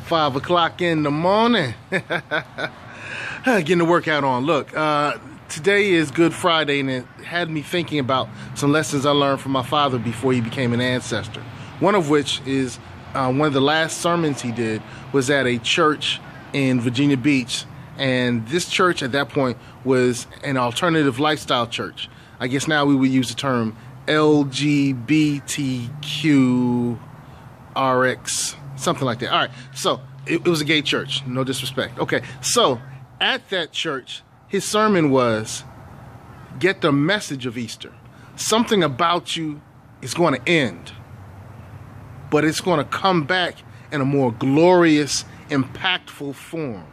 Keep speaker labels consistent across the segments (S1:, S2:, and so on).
S1: 5 o'clock in the morning. Getting the workout on. Look, today is Good Friday, and it had me thinking about some lessons I learned from my father before he became an ancestor. One of which is one of the last sermons he did was at a church in Virginia Beach. And this church at that point was an alternative lifestyle church. I guess now we would use the term LGBTQRX, something like that. All right, so it was a gay church, no disrespect. Okay, so at that church, his sermon was, get the message of Easter. Something about you is going to end, but it's going to come back in a more glorious, impactful form.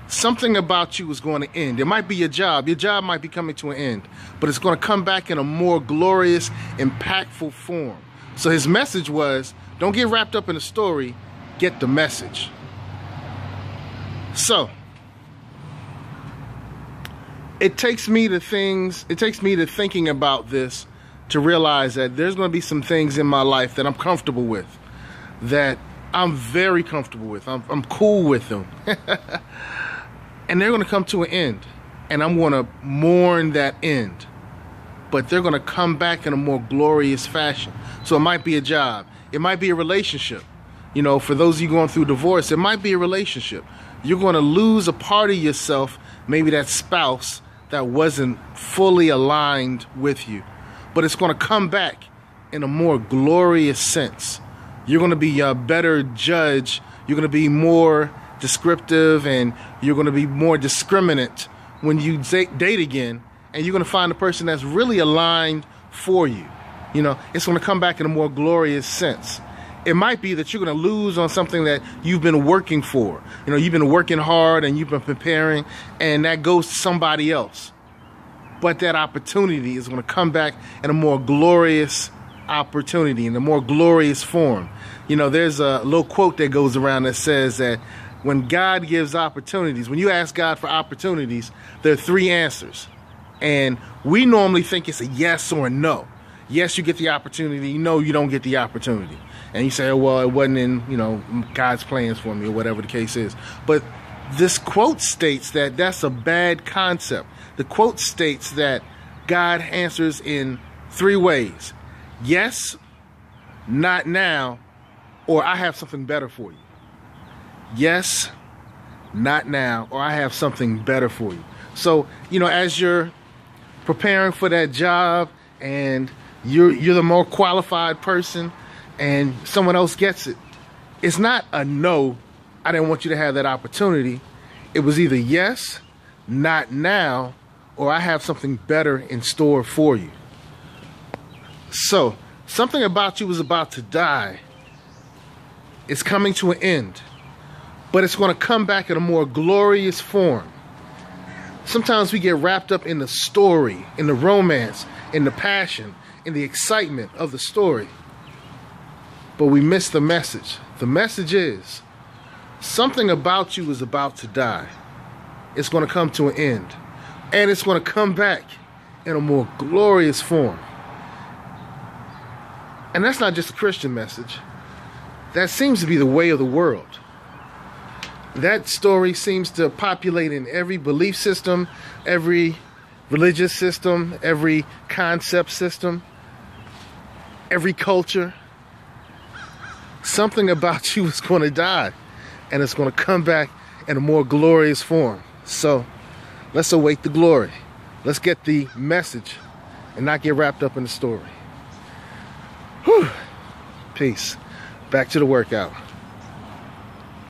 S1: Something about you is going to end. It might be your job. Your job might be coming to an end, but it's going to come back in a more glorious, impactful form. So his message was, don't get wrapped up in the story, get the message. So it takes me to thinking about this to realize that there's going to be some things in my life that I'm comfortable with, that I'm very comfortable with. I'm cool with them. And they're going to come to an end, and I'm going to mourn that end, but they're going to come back in a more glorious fashion. So it might be a job. It might be a relationship. You know, for those of you going through divorce, it might be a relationship. You're going to lose a part of yourself, maybe that spouse that wasn't fully aligned with you, but it's going to come back in a more glorious sense. You're going to be a better judge. You're going to be more descriptive, and you're going to be more discriminate when you date again, and you're going to find a person that's really aligned for you. You know, it's going to come back in a more glorious sense. It might be that you're going to lose on something that you've been working for. You know, you've been working hard and you've been preparing, and that goes to somebody else. But that opportunity is going to come back in a more glorious opportunity, in a more glorious form. You know, there's a little quote that goes around that says that when God gives opportunities, when you ask God for opportunities, there are 3 answers. And we normally think it's a yes or a no. Yes, you get the opportunity. No, you don't get the opportunity. And you say, oh, well, it wasn't in, you know, God's plans for me, or whatever the case is. But this quote states that that's a bad concept. The quote states that God answers in 3 ways. Yes, not now, or I have something better for you. Yes, not now, or I have something better for you. So, you know, as you're preparing for that job and you're the more qualified person and someone else gets it, it's not a no, I didn't want you to have that opportunity. It was either yes, not now, or I have something better in store for you. So, something about you is about to die. It's coming to an end, but it's going to come back in a more glorious form. Sometimes we get wrapped up in the story, in the romance, in the passion, in the excitement of the story, but we miss the message. The message is, something about you is about to die. It's going to come to an end, and it's going to come back in a more glorious form. And that's not just a Christian message. That seems to be the way of the world. That story seems to populate in every belief system, every religious system, every concept system, every culture. Something about you is going to die, and it's going to come back in a more glorious form. So let's await the glory. Let's get the message and not get wrapped up in the story. Whew. Peace. Back to the workout.